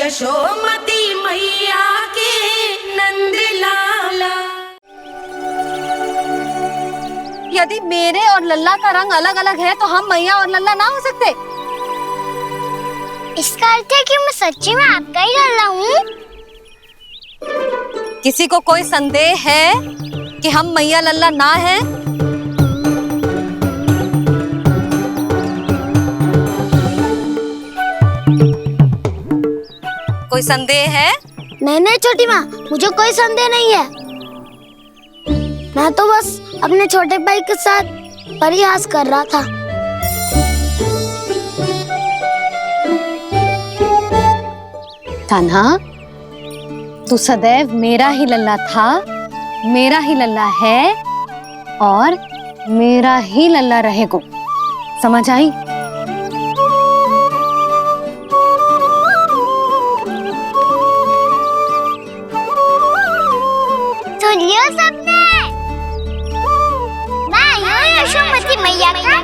यशोमती मैया के नंद लाला। यदि मेरे और लल्ला का रंग अलग अलग है तो हम मैया और लल्ला ना हो सकते? इसका अर्थ है कि मैं सच्ची में आपका ही लल्ला हूँ? किसी को कोई संदेह है कि हम मैया लल्ला ना हैं? कोई संदेह है? नहीं छोटी माँ, मुझे कोई संदेह नहीं है। मैं तो बस अपने छोटे भाई के साथ परिहास कर रहा था। कान्हा, तू सदैव मेरा ही लल्ला था, मेरा ही लल्ला है और मेरा ही लल्ला रहेगा। समझ आई? सुनियो सबने, मैं हूँ यशोमती मैया का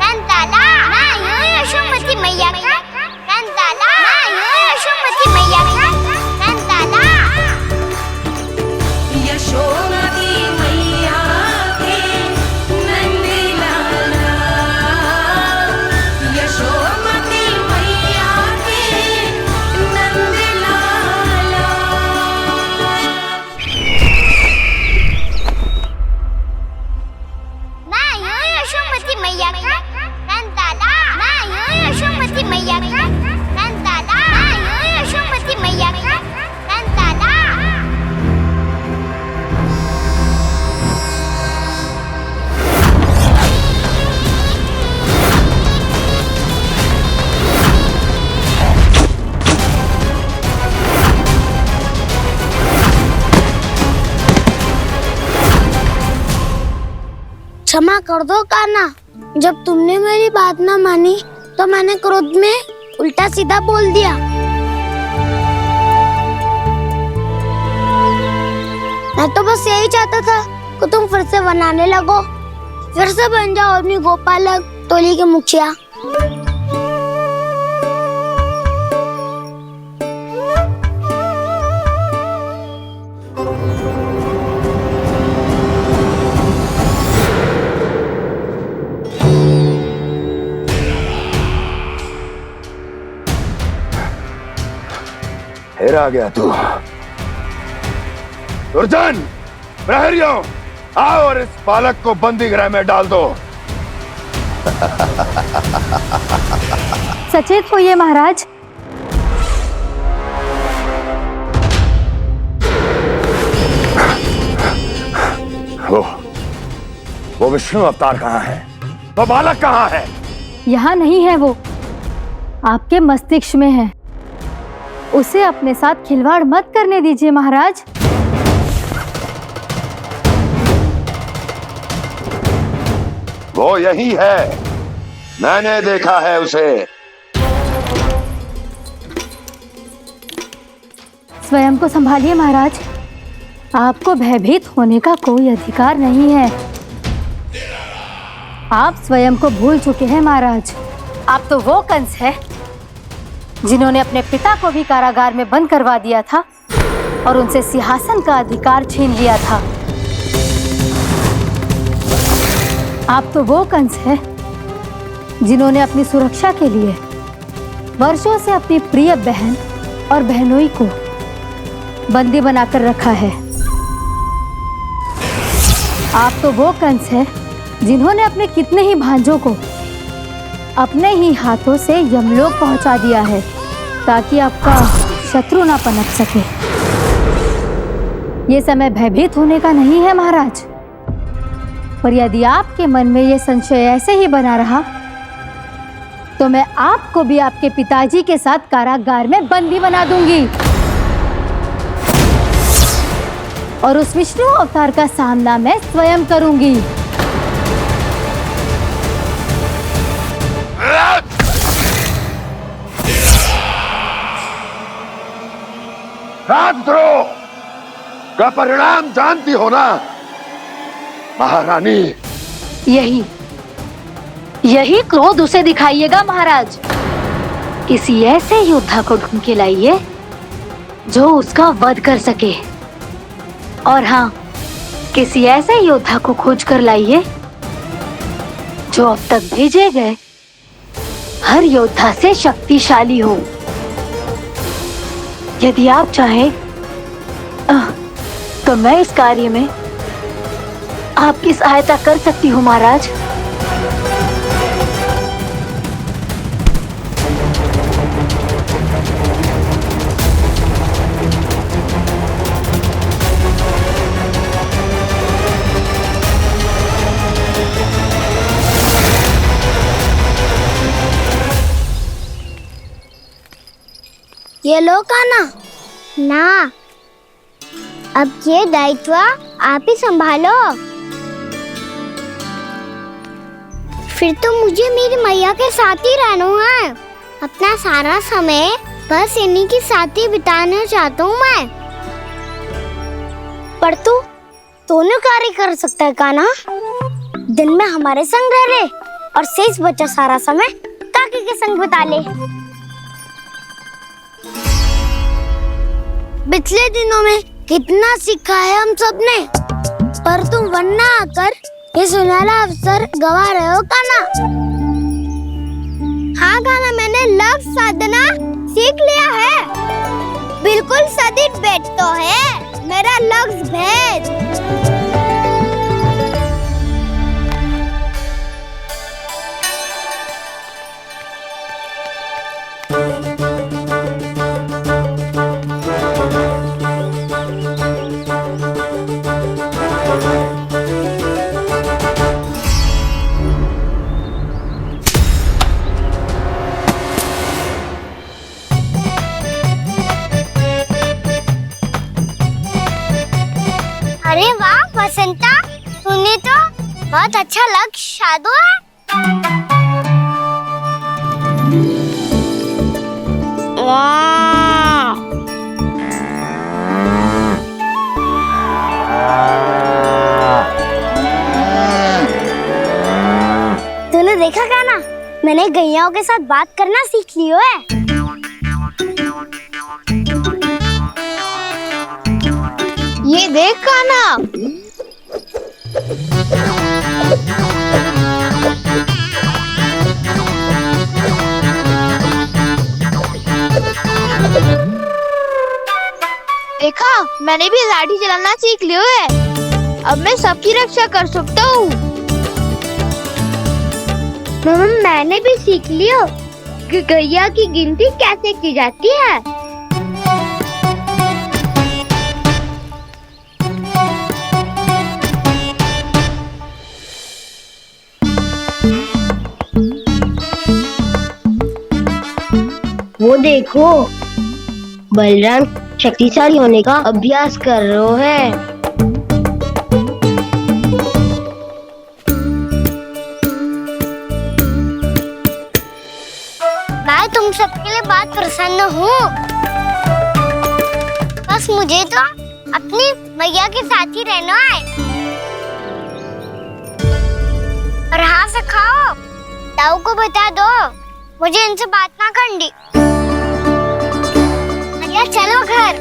कंताला। मैं हूँ यशोमती मैया का कंताला। मैं हूँ यशोमती मैया का कंताला। यशोमती मैया के नंद लाला। यशोमती मैया के नंद लाला। मैं हूँ यशोमती मैया का कंताला। मैं हूँ यशोमती मैया का कंताला। मैं हूँ यशोमती मैया का कंताला। क्षमा कर दो कान्हा, जब तुमने मेरी बात ना मानी तो मैंने क्रोध में उल्टा सीधा बोल दिया। मैं तो बस यही चाहता था कि तुम फिर से बनाने लगो, फिर से बन जाओ अपनी गोपालक टोली के मुखिया। फिर आ गया तू। दुर्जन, प्रहरियों, आओ और इस बालक को बंदी गृह में डाल दो। सचेत होइए महाराज। वो विष्णु अवतार कहाँ है? वो बालक कहाँ है? यहाँ नहीं है, वो आपके मस्तिष्क में है। उसे अपने साथ खिलवाड़ मत करने दीजिए महाराज। वो यही है, मैंने देखा है उसे। स्वयं को संभालिए महाराज, आपको भयभीत होने का कोई अधिकार नहीं है। आप स्वयं को भूल चुके हैं महाराज। आप तो वो कंस है जिन्होंने अपने पिता को भी कारागार में बंद करवा दिया था और उनसे सिंहासन का अधिकार छीन लिया था। आप तो वो कंस है जिन्होंने अपनी सुरक्षा के लिए वर्षों से अपनी प्रिय बहन और बहनोई को बंदी बनाकर रखा है। आप तो वो कंस है जिन्होंने अपने कितने ही भांजों को अपने ही हाथों से यमलोक पहुंचा दिया है ताकि आपका शत्रु ना पनप सके। ये समय भयभीत होने का नहीं है महाराज, पर यदि आपके मन में ये संशय ऐसे ही बना रहा तो मैं आपको भी आपके पिताजी के साथ कारागार में बंदी बना दूंगी और उस विष्णु अवतार का सामना मैं स्वयं करूंगी। राजद्रोह का परिणाम जानती हो ना महारानी? यही क्रोध उसे दिखाइएगा महाराज। किसी ऐसे योद्धा को ढूंढ के लाइए जो उसका वध कर सके। और हाँ, किसी ऐसे योद्धा को खोज कर लाइए जो अब तक भेजे गए हर योद्धा से शक्तिशाली हो। यदि आप चाहें तो मैं इस कार्य में आपकी सहायता कर सकती हूँ महाराज। ये लो कान्हा। ना, अब ये दायित्व आप ही संभालो। फिर तो मुझे मेरी मैया के साथ ही रहना है। अपना सारा समय बस इन्हीं के साथ ही बिताना चाहता हूँ मैं। पर तू दोनों कार्य कर सकता है कान्हा। दिन में हमारे संग रह ले और शेष बचा सारा समय काकी के संग बिता ले। पिछले दिनों में कितना सीखा है हम सब ने, पर तुम वरना आकर ये सुनहरा अवसर गवा रहे हो कान्हा। हाँ कान्हा, मैंने लक्ष्य साधना सीख लिया है। बिल्कुल सदित भेद तो है मेरा लक्ष्य भेद। अरे वाह वसंता, तूने तो बहुत अच्छा लक्ष्य साधा है। वाह, तूने देखा कान्हा, मैंने गैयाओं के साथ बात करना सीख लियो है। ये देख कान्हा, देखा, मैंने भी लाठी चलाना सीख लियो है। अब मैं सबकी रक्षा कर सकता हूँ। मैंने भी सीख लियो कि गैया की गिनती कैसे की जाती है। वो देखो, बलराम शक्तिशाली होने का अभ्यास कर रहे हैं। मैं तुम सबके लिए बहुत प्रसन्न हूँ। बस मुझे तो अपनी मैया के साथ ही रहना है। और हाँ सखाओ, ताऊ को बता दो मुझे इनसे बात ना करनी। भैया चलो घर।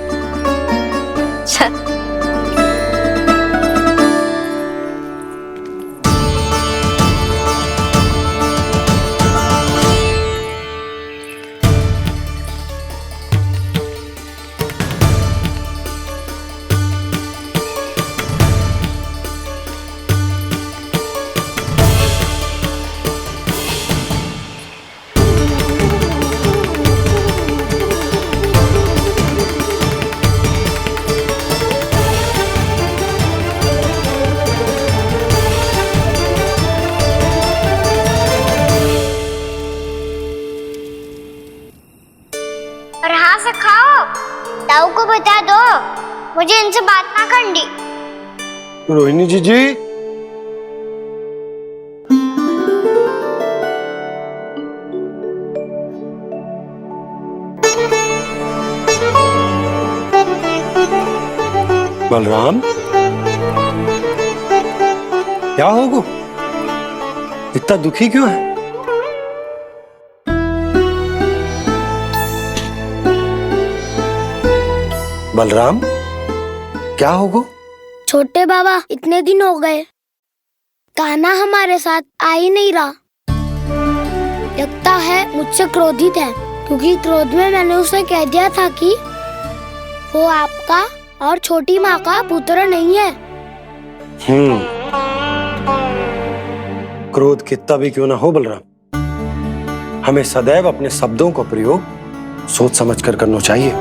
और हाँ सखाओ, ताऊ को बता दो मुझे इनसे बात ना करनी। रोहिणी जी बलराम, क्या होगा? इतना दुखी क्यों है? बलराम, क्या होगा? छोटे बाबा, इतने दिन हो गए कान्हा हमारे साथ आ ही नहीं रहा। लगता है मुझसे क्रोधित है, क्योंकि क्रोध में मैंने उसे कह दिया था कि वो आपका और छोटी माँ का पुत्र नहीं है। क्रोध कितना भी क्यों ना हो बलराम, हमें सदैव अपने शब्दों का प्रयोग सोच समझ कर करना चाहिए।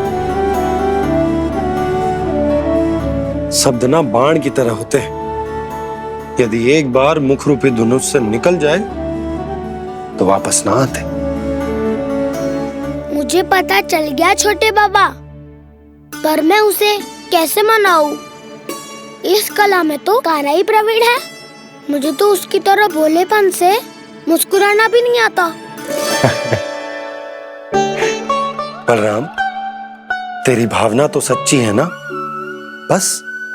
शब्द ना बाण की तरह होते हैं, यदि एक बार मुख रूपी धनुष से निकल जाए तो वापस ना आते। मुझे पता चल गया छोटे बाबा, पर मैं उसे कैसे मनाऊं? इस कला में तो कान्हा ही प्रवीण है। मुझे तो उसकी तरह भोलेपन से मुस्कुराना भी नहीं आता। बलराम, तेरी भावना तो सच्ची है ना, बस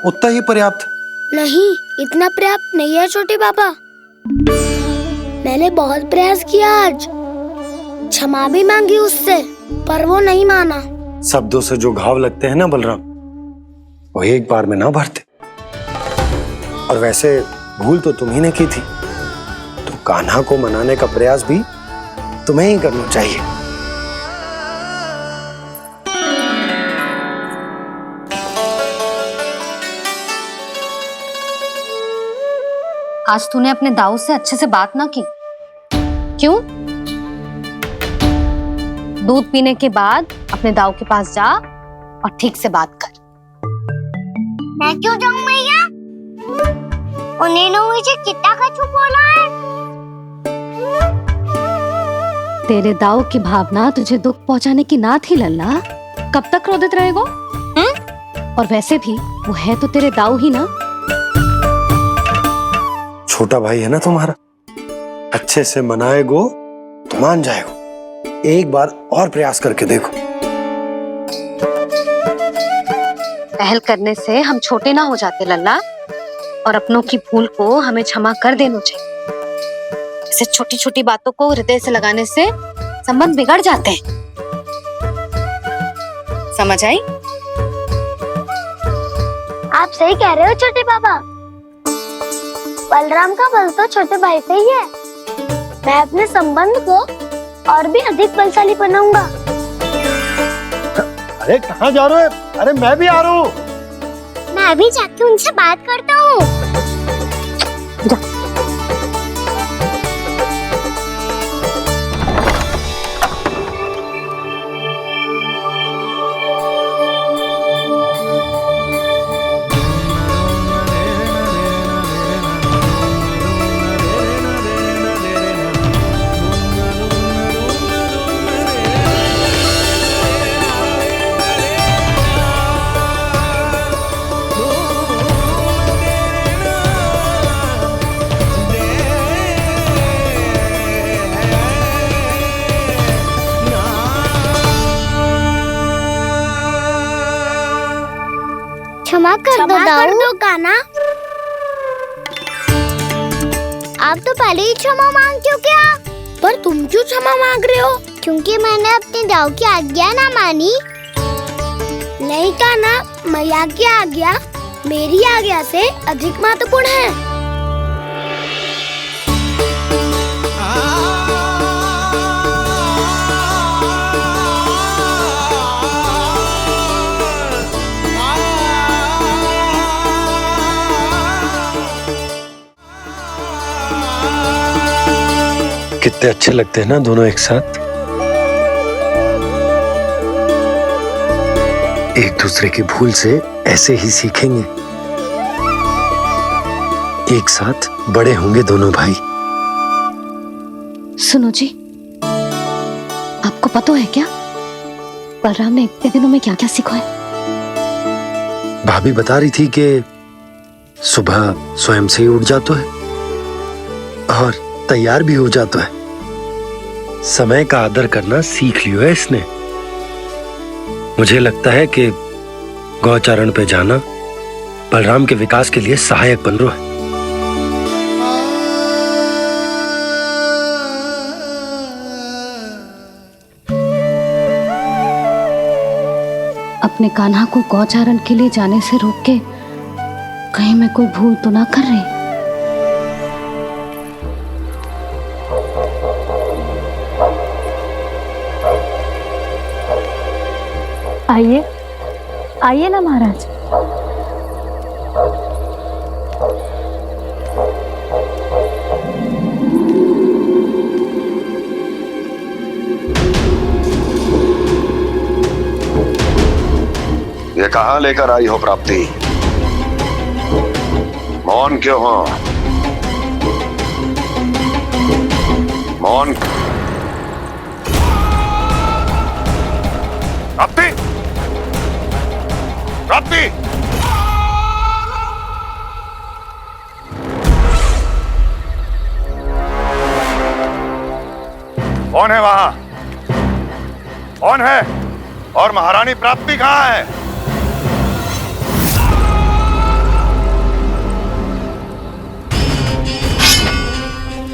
उतना ही पर्याप्त। नहीं, इतना पर्याप्त नहीं है छोटे बाबा। मैंने बहुत प्रयास किया आज, क्षमा भी मांगी उससे, पर वो नहीं माना। शब्दों से जो घाव लगते हैं ना बलराम, वो एक बार में ना भरते। और वैसे भूल तो तुम्ही ने की थी, तो कान्हा को मनाने का प्रयास भी तुम्हें ही करना चाहिए। आज तूने अपने दाऊ से अच्छे से बात ना की, क्यों? दूध पीने के बाद अपने दाऊ के पास जा और ठीक से बात कर। मैं क्यों जाऊं मैया? उन्होंने मुझे कितना कछु बोला है। तेरे दाऊ की भावना तुझे दुख पहुंचाने की ना थी लल्ला। कब तक क्रोधित रहेगो? और वैसे भी वो है तो तेरे दाऊ ही ना। छोटा भाई है ना तुम्हारा, अच्छे से मनाएगो तो मान जाएगो। एक बार और प्रयास करके देखो। पहल करने से हम छोटे ना हो जाते लल्ला, और अपनों की भूल को हमें क्षमा कर देना चाहिए। ऐसे छोटी छोटी बातों को हृदय से लगाने से संबंध बिगड़ जाते हैं। समझ आई? आप सही कह रहे हो छोटे बाबा। बलराम का बल तो छोटे भाई से ही है। मैं अपने संबंध को और भी अधिक बलशाली बनाऊंगा। अरे कहाँ जा रहे हो? अरे मैं भी आ रहा हूँ। मैं भी जाके उनसे बात करता हूँ। क्षमा कर दो कान्हा। आप तो पहले ही क्षमा मांगते हो क्या? पर तुम क्यों क्षमा मांग रहे हो? क्योंकि मैंने अपने दाऊ की आज्ञा ना मानी। नहीं कान्हा, मैया की आज्ञा मेरी आज्ञा से अधिक महत्वपूर्ण है। कितने अच्छे लगते हैं ना दोनों एक साथ। एक दूसरे की भूल से ऐसे ही सीखेंगे। एक साथ बड़े होंगे दोनों भाई। सुनो जी, आपको पता है क्या बलराम ने इतने दिनों में क्या क्या सीखा है? भाभी बता रही थी कि सुबह स्वयं से ही उठ जाता है और तैयार भी हो जाता है। समय का आदर करना सीख लियो है इसने। मुझे लगता है कि गौचारण पे जाना बलराम के विकास के लिए सहायक बन रहा है। अपने कान्हा को गौचारण के लिए जाने से रोक के कहीं मैं कोई भूल तो ना कर रही। आइए आइए ना महाराज। ये कहाँ लेकर आई हो प्राप्ति? मौन क्यों हो? मौन। प्राप्ति, प्राप्ति, कौन है वहां? कौन है? और महारानी प्राप्ति कहाँ है?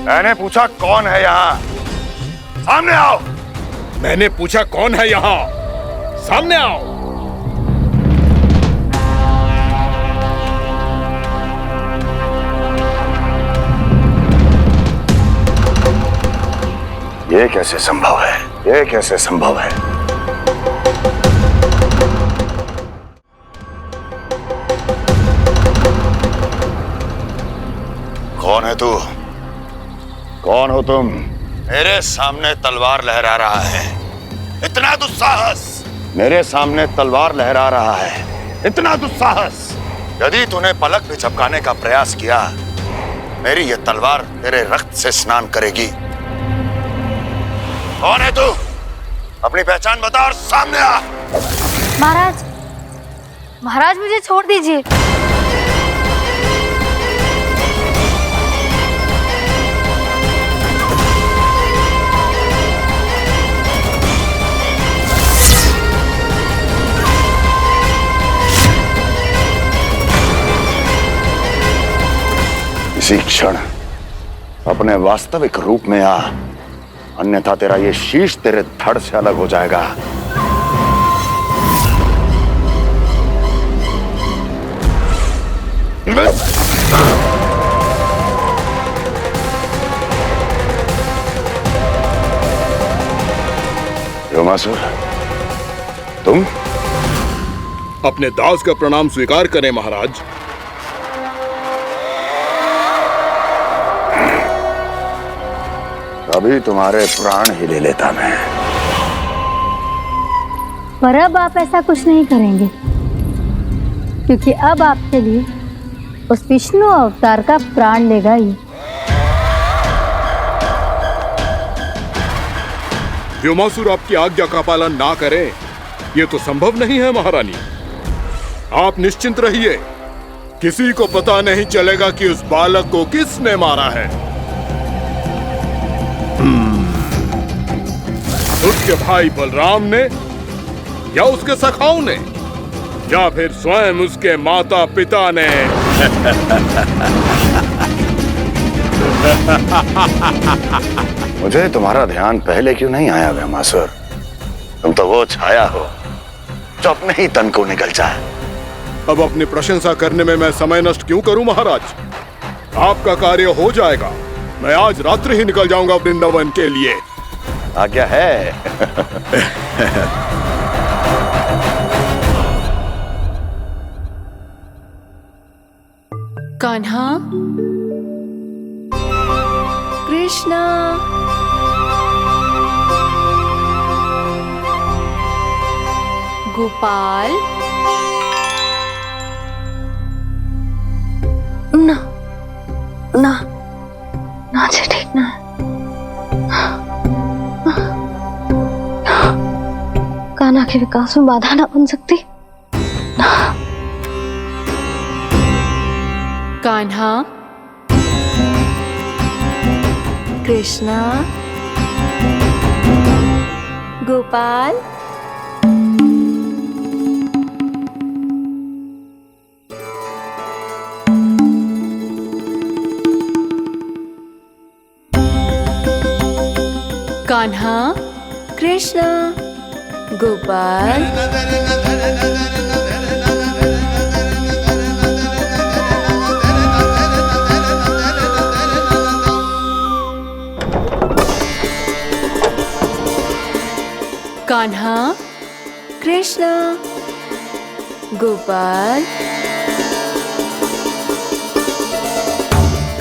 मैंने पूछा कौन है यहाँ? सामने आओ। मैंने पूछा कौन है यहाँ? सामने आओ। ये कैसे संभव है? ये कैसे संभव है? कौन है तू? कौन हो तुम? मेरे सामने तलवार लहरा रहा है। इतना दुस्साहस! मेरे सामने तलवार लहरा रहा है। इतना दुस्साहस! यदि तूने पलक भी झपकाने का प्रयास किया, मेरी ये तलवार तेरे रक्त से स्नान करेगी। कौन है तू? अपनी पहचान बता और सामने आ। महाराज, महाराज मुझे छोड़ दीजिए। इसी क्षण अपने वास्तविक रूप में आ, अन्यथा तेरा ये शीश तेरे धड़ से अलग हो जाएगा। योमासुर, तुम? अपने दास का प्रणाम स्वीकार करें महाराज। अभी तुम्हारे प्राण ही ले लेता मैं। पर अब आप ऐसा कुछ नहीं करेंगे, क्योंकि अब आपके लिए उस विष्णु अवतार का प्राण लेगा ही। व्योमासुर आपकी आज्ञा का पालन ना करे, ये तो संभव नहीं है महारानी। आप निश्चिंत रहिए, किसी को पता नहीं चलेगा कि उस बालक को किसने मारा है। उसके भाई बलराम ने, या उसके सखाओं ने, या फिर स्वयं उसके माता पिता ने। मुझे तुम्हारा ध्यान पहले क्यों नहीं आया व्योमासुर? तुम तो वो छाया हो जो अपने ही तन को निकल जाए। अब अपनी प्रशंसा करने में मैं समय नष्ट क्यों करूं महाराज? आपका कार्य हो जाएगा। मैं आज रात्रि ही निकल जाऊंगा वृंदावन के लिए। आज्ञा है। कान्हा, कृष्णा, गोपाल। ना ना ना से ठीक ना। कान्हा के विकास में बाधा ना बन सकती। कान्हा, कृष्णा, गोपाल। कान्हा, कृष्णा, गोपाल। कृष्ण गोपाल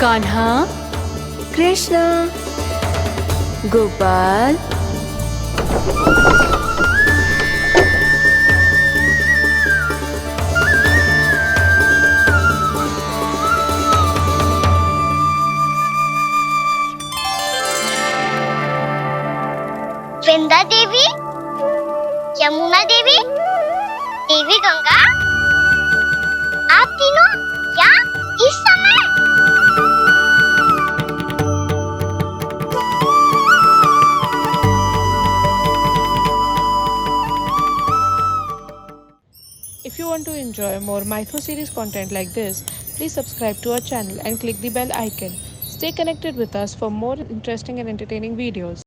कान्हा कृष्ण गोपाल वृंदा देवी, यमुना देवी, देवी गंगा, आप तीनों यहाँ इस समय? If you want to enjoy more Mythos series content like this, please subscribe to our channel and click the bell icon. Stay connected with us for more interesting and entertaining videos.